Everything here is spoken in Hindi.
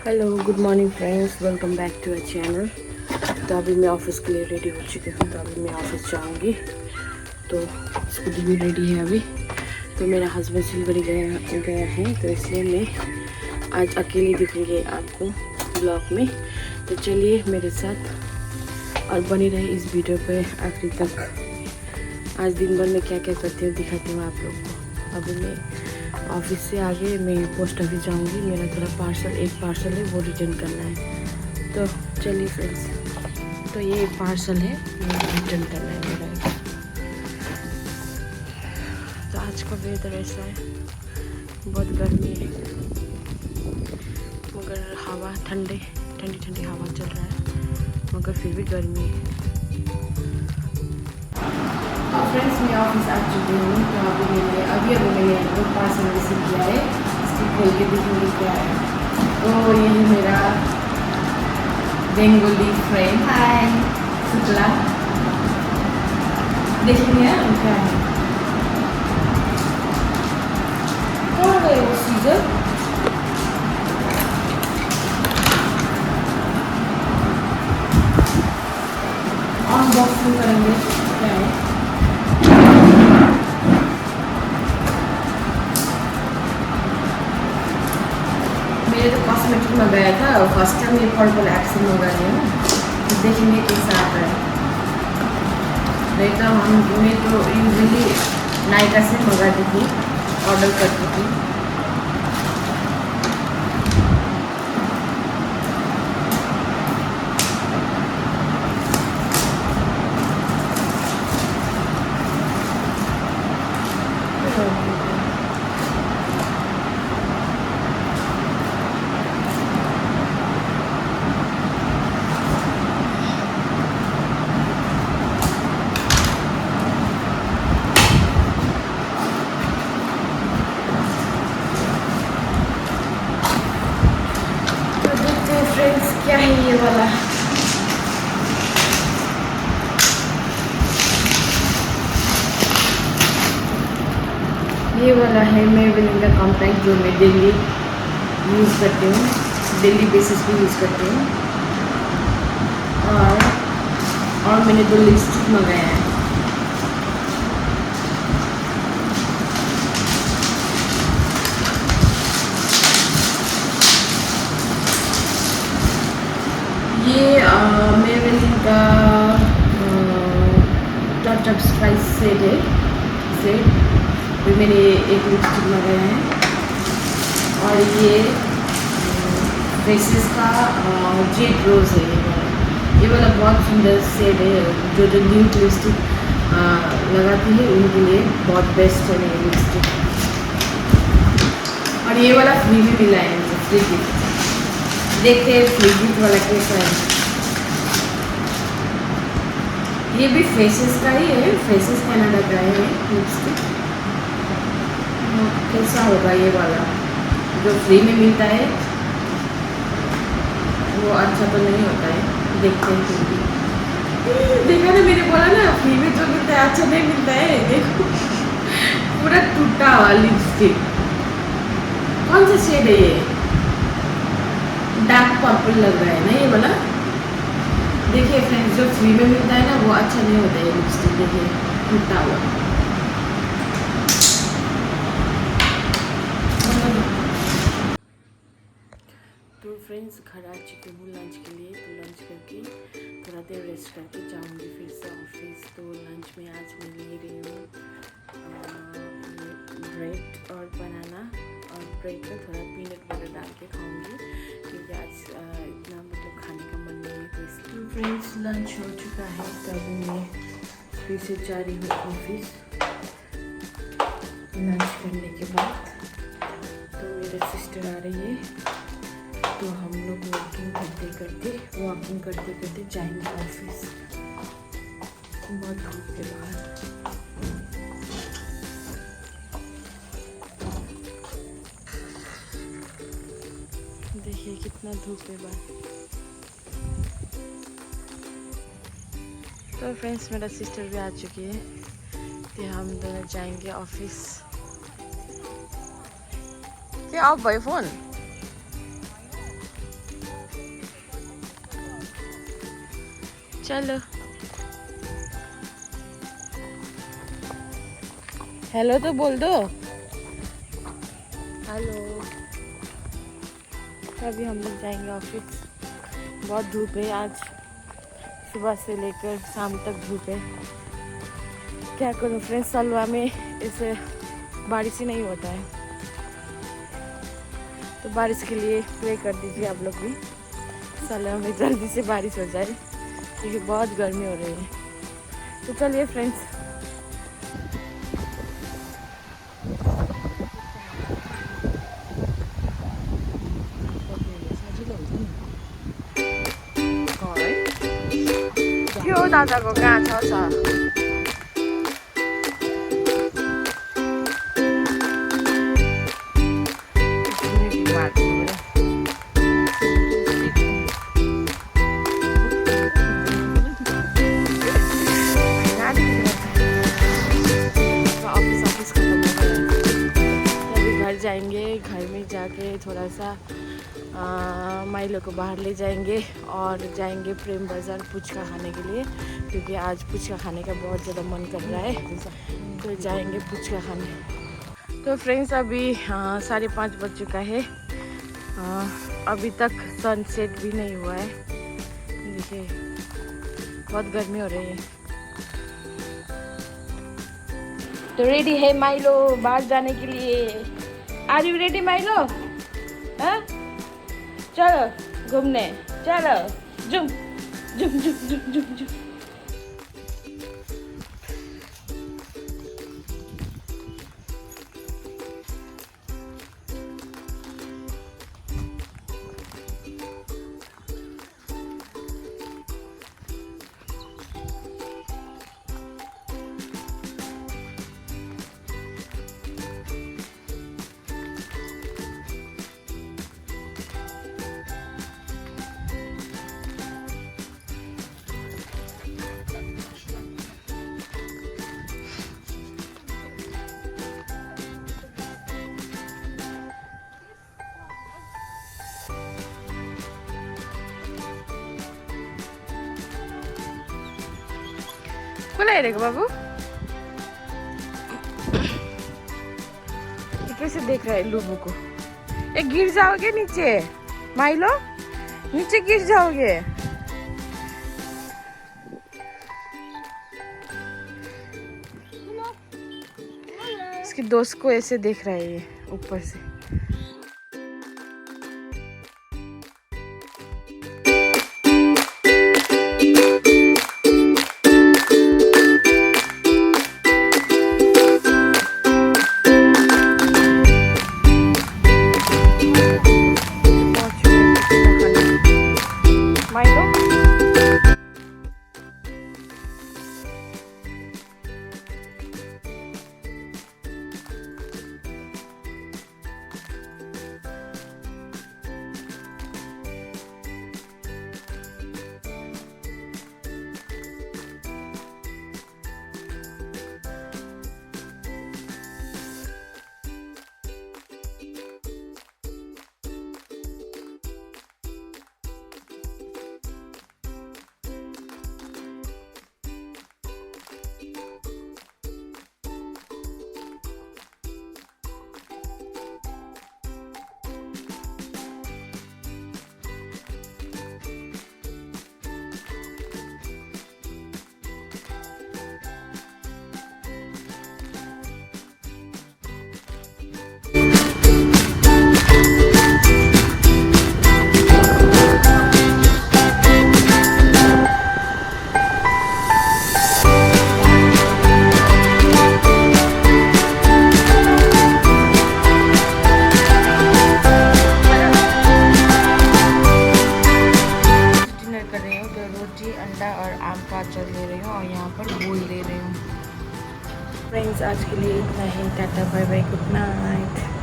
Hello good morning friends, welcome back to a channel. तो अभी मैं ऑफ़िस के लिए रेडी हो चुकी हूँ। तो अभी मैं ऑफ़िस जाऊँगी। तो स्कूटी भी रेडी है अभी। तो मेरा हस्बैंड सिलवरी गया है, तो इसलिए मैं आज अकेली दिखूँगी आपको ब्लॉग में। तो चलिए मेरे साथ और बनी रहे इस वीडियो पे आखिरी तक। आज दिन भर में क्या क्या करती हूँ दिखाती हूँ आप लोग को। अभी मैं ऑफिस से आगे मैं पोस्ट ऑफिस जाऊंगी। मेरा थोड़ा एक पार्सल है, वो रिटर्न करना है। तो चलिए फ्रेंड्स, तो ये एक पार्सल है, वो रिटर्न करना है मेरा। तो आज का वेदर ऐसा है, बहुत गर्मी है, मगर हवा ठंडी ठंडी हवा चल रहा है, मगर फिर भी गर्मी है। तो फ्रेंड्स, मैं ऑफिस आ चुकी हूँ। तो अभी मैंने वो पार्सल रिसीव किया है। इसको खोल के दिखेंगे क्या है। तो ये है मेरा बेंगोली फ्रेंड, हाय शुक्ला। देखेंगे क्या है। कौन है वो सीजर? अनबॉक्सिंग करेंगे क्या है। मेरे तो कॉस्मेटिक मंगाया था, फर्स्ट टाइम ये पर्पल ऐप से मंगा रही हूँ। तो देखेंगे कैसा आता है। नहीं तो मैं तो यूजुअली नायका से मंगाती थी, ऑर्डर करती थी। फ्रेंड्स, क्या है ये वाला? ये वाला है मेबेलिन का कॉम्पैक्ट, जो मैं डेली यूज़ करती हूँ, डेली बेसिस पे यूज़ करती हूँ। और मैंने 2 लिपस्टिक मंगाया है। ये मेबेलिन का टॉप स्पाइस सेट है। फिर मैंने एक लिपस्टिक मंगाया है। और ये फेसेस का जेट रोज़ है। ये वाला बहुत सुंदर सेट है। जो न्यू लिपस्टिक लगाती है उनके लिए बहुत बेस्ट है ये लिपस्टिक। और ये वाला फ्री भी मिला है मुझे, फ्री गिफ्ट। देखते हैं फ्री गिफ्ट वाला कैसा है। ये भी फेसेस का ही है, फेसेस कनाडा का है लिपस्टिक। कैसा होगा ये वाला जो फ्री में मिलता है? वो अच्छा तो नहीं होता है, देखते हैं फिर भी। देखा ना, मैंने बोला ना फ्री में जो मिलता है अच्छा नहीं मिलता है। देखो पूरा टूटा हुआ लिपस्टिक। कौन सा शेड है ये? डार्क पर्पल लग रहा है ना ये वाला। देखिए फ्रेंड्स, जो फ्री में मिलता है ना वो अच्छा नहीं होता है लिपस्टिक। देखिए टूटा हुआ। तो फ्रेंड्स, घर आ चुकी हूँ लंच के लिए। तो लंच करके थोड़ा देर रेस्ट करके जाऊँगी फिर से ऑफिस। तो लंच में आज मैं ले रही हूँ ब्रेड और बनाना। और ब्रेड में थोड़ा पीनट बटर डाल के खाऊँगी, क्योंकि आज इतना मतलब खाने का मन नहीं है। तो फ्रेंड्स, लंच हो चुका है। तो अभी मैं फिर से जा रही हूँ ऑफिस लंच करने के बाद। तो मेरा सिस्टर आ रही है, तो हम लोग वॉकिंग करते करते जाएंगे ऑफिस। बहुत धूप के बाहर। देखिए कितना धूप है बाहर। तो फ्रेंड्स, मेरा सिस्टर भी आ चुकी है। तो हम दोनों जाएंगे ऑफिस। क्या आप भाई फोन चलो हेलो तो बोल दो। हेलो। अभी हम लोग जाएंगे ऑफिस। बहुत धूप है आज, सुबह से लेकर शाम तक धूप है। क्या करूं फ्रेंड्स, सालवा में ऐसे बारिश ही नहीं होता है, तो बारिश के लिए प्रे कर दीजिए आप लोग भी, सालवा में जल्दी से बारिश हो जाए क्योंकि बहुत गर्मी हो रही है। तो चलिए फ्रेंड्स, त्यो दादाको गाछा छ। जाएंगे घर में जाके थोड़ा सा माइलो को बाहर ले जाएंगे और जाएंगे प्रेम बाज़ार पुचका खाने के लिए, क्योंकि आज पुचका खाने का बहुत ज़्यादा मन कर रहा है, तो जाएंगे पुचका खाने। तो फ्रेंड्स अभी 5:30 बज चुका है, अभी तक सनसेट भी नहीं हुआ है। देखिए बहुत गर्मी हो रही है। तो रेडी है माइलो बाहर जाने के लिए। Are you ready Milo? हाँ चलो घूमने, चलो जुम जुम जुम जुम जुम जुम। कसलाई हेरेको बाबू? कैसे देख रहा है लुबू को? गिर जाओगे नीचे माइलो, नीचे गिर जाओगे। इसके दोस्त को ऐसे देख रहा है ये ऊपर से। फ्रेंड्स आज के लिए इतना ही, tata bye bye, good night.